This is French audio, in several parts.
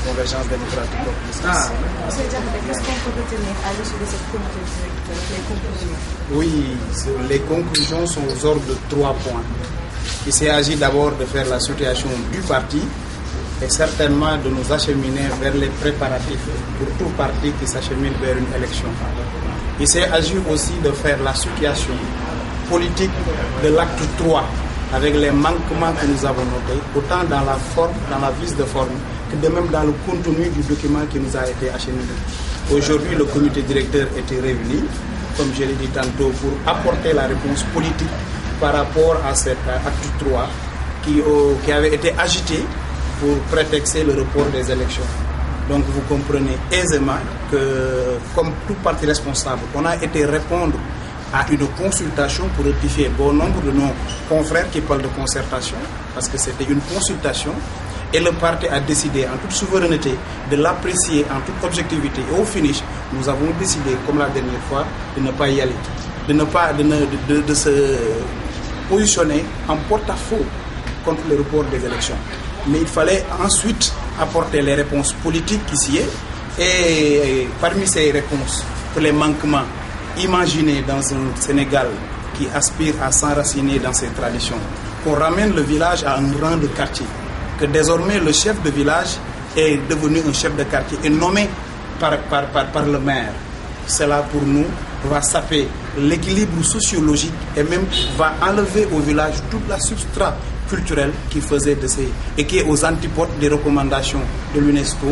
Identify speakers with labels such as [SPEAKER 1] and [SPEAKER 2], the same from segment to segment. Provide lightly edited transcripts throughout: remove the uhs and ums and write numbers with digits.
[SPEAKER 1] convergence démocratique.
[SPEAKER 2] Monsieur Diakhaté, qu'est-ce qu'on peut retenir à l'issue de cette comité directeur, les conclusions?
[SPEAKER 1] Oui, les conclusions sont aux ordres de 3 points. Il s'agit d'abord de faire la situation du parti et certainement de nous acheminer vers les préparatifs pour tout parti qui s'achemine vers une élection. Il s'agit aussi de faire la situation politique de l'acte 3 avec les manquements que nous avons notés, autant dans la forme, dans la vis de forme, que de même dans le contenu du document qui nous a été acheminé. Aujourd'hui, le comité directeur était réuni, comme je l'ai dit tantôt, pour apporter la réponse politique par rapport à cet acte 3 qui avait été agité pour prétexter le report des élections. Donc vous comprenez aisément que, comme tout parti responsable, on a été répondre à une consultation pour rectifier bon nombre de nos confrères qui parlent de concertation, parce que c'était une consultation, et le parti a décidé en toute souveraineté de l'apprécier en toute objectivité. Et au finish, nous avons décidé, comme la dernière fois, de ne pas y aller, de se positionner en porte-à-faux contre le report des élections. Mais il fallait ensuite apporter les réponses politiques qui s'y est, et parmi ces réponses, pour les manquements imaginés dans un Sénégal qui aspire à s'enraciner dans ses traditions, qu'on ramène le village à un rang de quartier, que désormais le chef de village est devenu un chef de quartier et nommé par le maire. Cela pour nous va saper l'équilibre sociologique et même va enlever au village toute la substrat culturelle qui faisait de ces et qui est aux antipodes des recommandations de l'UNESCO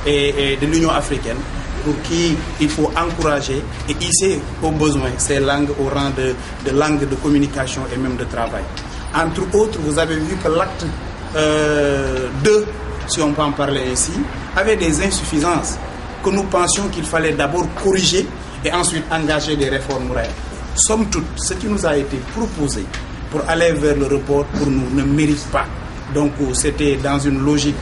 [SPEAKER 1] et de l'Union africaine, pour qui il faut encourager et hisser au besoin ces langues au rang de langues de communication et même de travail. Entre autres, vous avez vu que l'acte 2, si on peut en parler ainsi, avait des insuffisances que nous pensions qu'il fallait d'abord corriger et ensuite engager des réformes réelles. Somme toute, ce qui nous a été proposé pour aller vers le report, pour nous, ne mérite pas. Donc c'était dans une logique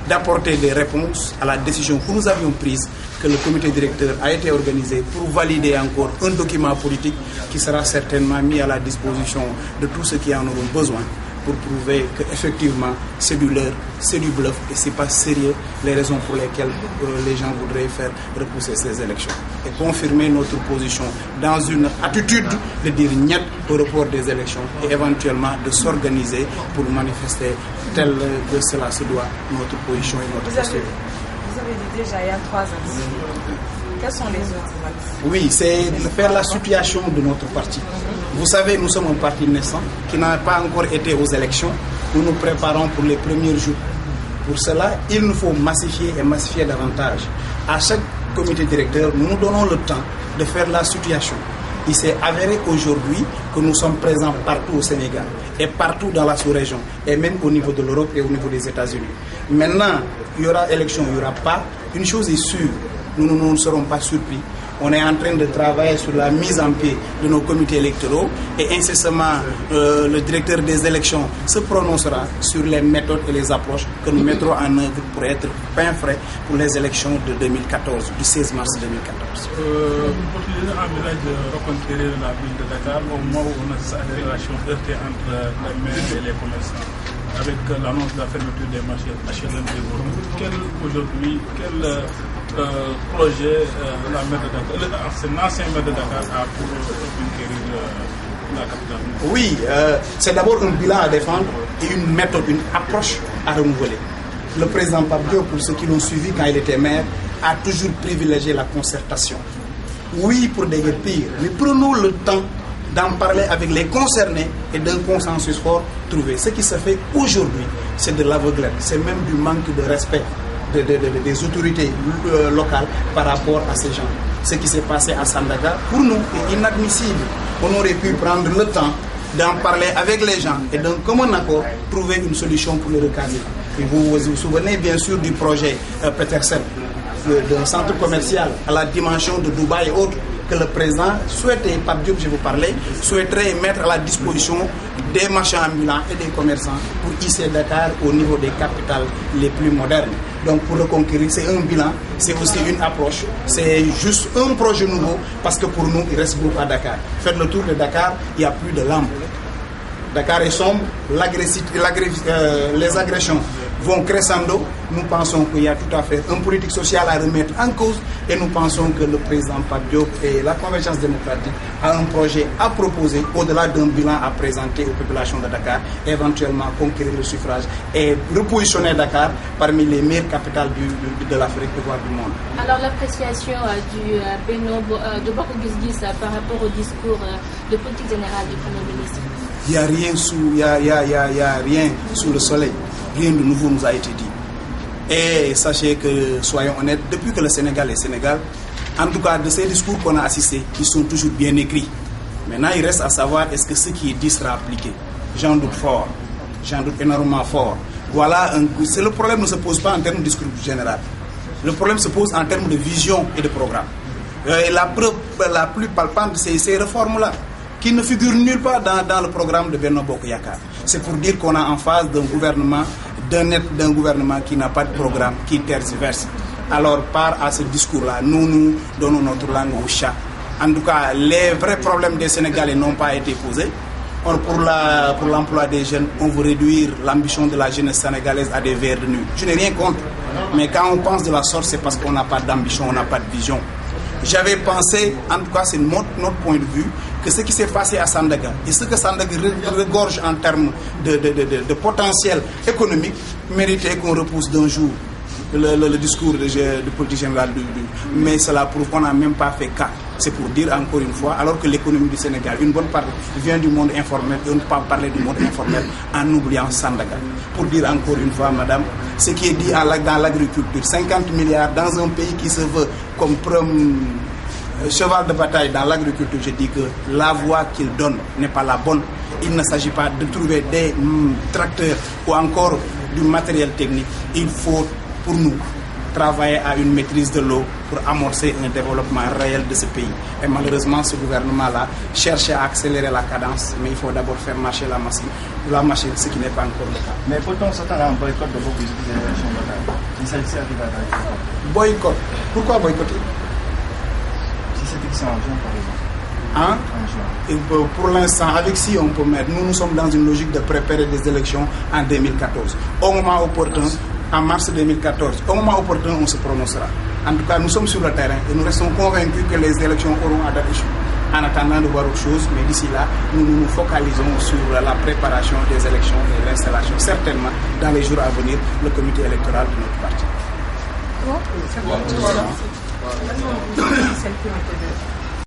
[SPEAKER 1] d'apporter des réponses à la décision que nous avions prise, que le comité directeur a été organisé pour valider encore un document politique qui sera certainement mis à la disposition de tous ceux qui en auront besoin, pour prouver qu'effectivement c'est du leurre, c'est du bluff et c'est pas sérieux les raisons pour lesquelles les gens voudraient faire repousser ces élections. Et confirmer notre position dans une attitude de dire niet au report des élections et éventuellement de s'organiser pour manifester tel que cela se doit notre position et notre posture.
[SPEAKER 2] Vous avez dit déjà il y a 3 ans. Quels sont les autres axes?
[SPEAKER 1] Oui, c'est de faire la situation de notre parti. Vous savez, nous sommes un parti naissant qui n'a pas encore été aux élections. Nous nous préparons pour les premiers jours. Pour cela, il nous faut massifier et massifier davantage. À chaque comité directeur, nous nous donnons le temps de faire la situation. Il s'est avéré aujourd'hui que nous sommes présents partout au Sénégal et partout dans la sous-région et même au niveau de l'Europe et au niveau des États-Unis. Maintenant, il y aura élection, il n'y aura pas. Une chose est sûre, nous ne serons pas surpris. On est en train de travailler sur la mise en pied de nos comités électoraux et incessamment le directeur des élections se prononcera sur les méthodes et les approches que nous mettrons en œuvre pour être pain frais pour les élections de 2014, du 16 mars 2014.
[SPEAKER 3] Votre leader envisage de reconquérir la ville de Dakar au moment où on a cette relation heurtée entre les maires et les commerçants, avec l'annonce de la fermeture des marchés HLM aujourd'hui, quel projet la maire de Dakar, c'est l'ancien maire de Dakar a pour conquérir la capitale?
[SPEAKER 1] Oui, c'est d'abord un bilan à défendre et une méthode, une approche à renouveler. Le président Pape Diop, pour ceux qui l'ont suivi quand il était maire, a toujours privilégié la concertation. Oui, pour déguerpir, mais prenons le temps d'en parler avec les concernés et d'un consensus fort trouvé. Ce qui se fait aujourd'hui, c'est de l'aveuglette, c'est même du manque de respect des autorités locales par rapport à ces gens. Ce qui s'est passé à Sandaga, pour nous, est inadmissible. On aurait pu prendre le temps d'en parler avec les gens et d'un commun accord trouver une solution pour le recaser. Et vous vous souvenez bien sûr du projet Petersen, d'un centre commercial à la dimension de Dubaï et autres, que le président souhaitait, par Dieu que je vous parlais, souhaiterait mettre à la disposition des marchands ambulants et des commerçants pour hisser Dakar au niveau des capitales les plus modernes. Donc pour le conquérir, c'est un bilan, c'est aussi une approche, c'est juste un projet nouveau parce que pour nous, il reste beaucoup à Dakar. Faites le tour de Dakar, il n'y a plus de lampes. Dakar est sombre, les agressions vont crescendo, nous pensons qu'il y a tout à fait une politique sociale à remettre en cause et nous pensons que le président Pape Diop et la Convergence démocratique a un projet à proposer au-delà d'un bilan à présenter aux populations de Dakar, éventuellement conquérir le suffrage et repositionner Dakar parmi les meilleures capitales de l'Afrique, voire du monde.
[SPEAKER 2] Alors l'appréciation de Bokk Gis Gis par rapport au discours de politique générale du Premier ministre?
[SPEAKER 1] Il n'y a rien sous le soleil. Rien de nouveau nous a été dit. Et sachez que, soyons honnêtes, depuis que le Sénégal est Sénégal, en tout cas de ces discours qu'on a assistés, ils sont toujours bien écrits. Maintenant, il reste à savoir est-ce que ce qui est dit sera appliqué. J'en doute fort. J'en doute énormément fort. Voilà, le problème ne se pose pas en termes de discours général. Le problème se pose en termes de vision et de programme. Et la preuve la plus palpable, c'est ces réformes-là, qui ne figurent nulle part dans le programme de Benno Bokk Yakaar. C'est pour dire qu'on est en phase d'un gouvernement, d'un gouvernement qui n'a pas de programme, qui tergiverse. Alors, par à ce discours-là, nous donnons notre langue au chat. En tout cas, les vrais problèmes des Sénégalais n'ont pas été posés. Or, pour l'emploi des jeunes, on veut réduire l'ambition de la jeunesse sénégalaise à des vers de nuit. Je n'ai rien contre. Mais quand on pense de la sorte, c'est parce qu'on n'a pas d'ambition, on n'a pas de vision. J'avais pensé, en tout cas c'est notre point de vue, que ce qui s'est passé à Sandaga et ce que Sandaga regorge en termes de potentiel économique méritait qu'on repousse d'un jour le discours de politique générale. Mais cela prouve qu'on n'a même pas fait cas. C'est pour dire encore une fois, alors que l'économie du Sénégal, une bonne partie vient du monde informel, et on ne peut pas parler du monde informel en oubliant Sandaga. Pour dire encore une fois, madame, ce qui est dit dans l'agriculture, 50 milliards dans un pays qui se veut comme cheval de bataille dans l'agriculture, je dis que la voie qu'il donne n'est pas la bonne. Il ne s'agit pas de trouver des tracteurs ou encore du matériel technique. Il faut, pour nous, travailler à une maîtrise de l'eau pour amorcer un développement réel de ce pays. Et malheureusement, ce gouvernement-là cherche à accélérer la cadence, mais il faut d'abord faire marcher la machine, ce qui n'est pas encore le cas.
[SPEAKER 4] Mais peut-on s'attendre à un boycott de vos élections locales? Il s'agissait de
[SPEAKER 1] boycott. Pourquoi boycotter?
[SPEAKER 4] Si c'était en juin, par exemple.
[SPEAKER 1] Et pour l'instant, avec si on peut mettre, nous sommes dans une logique de préparer des élections en 2014. Au moment opportun, en mars 2014, au moment opportun, on se prononcera. En tout cas, nous sommes sur le terrain et nous restons convaincus que les élections auront à date échue. En attendant de voir autre chose, mais d'ici là, nous nous focalisons sur la préparation des élections et l'installation. Certainement, dans les jours à venir, le comité électoral de notre parti.
[SPEAKER 2] Bon,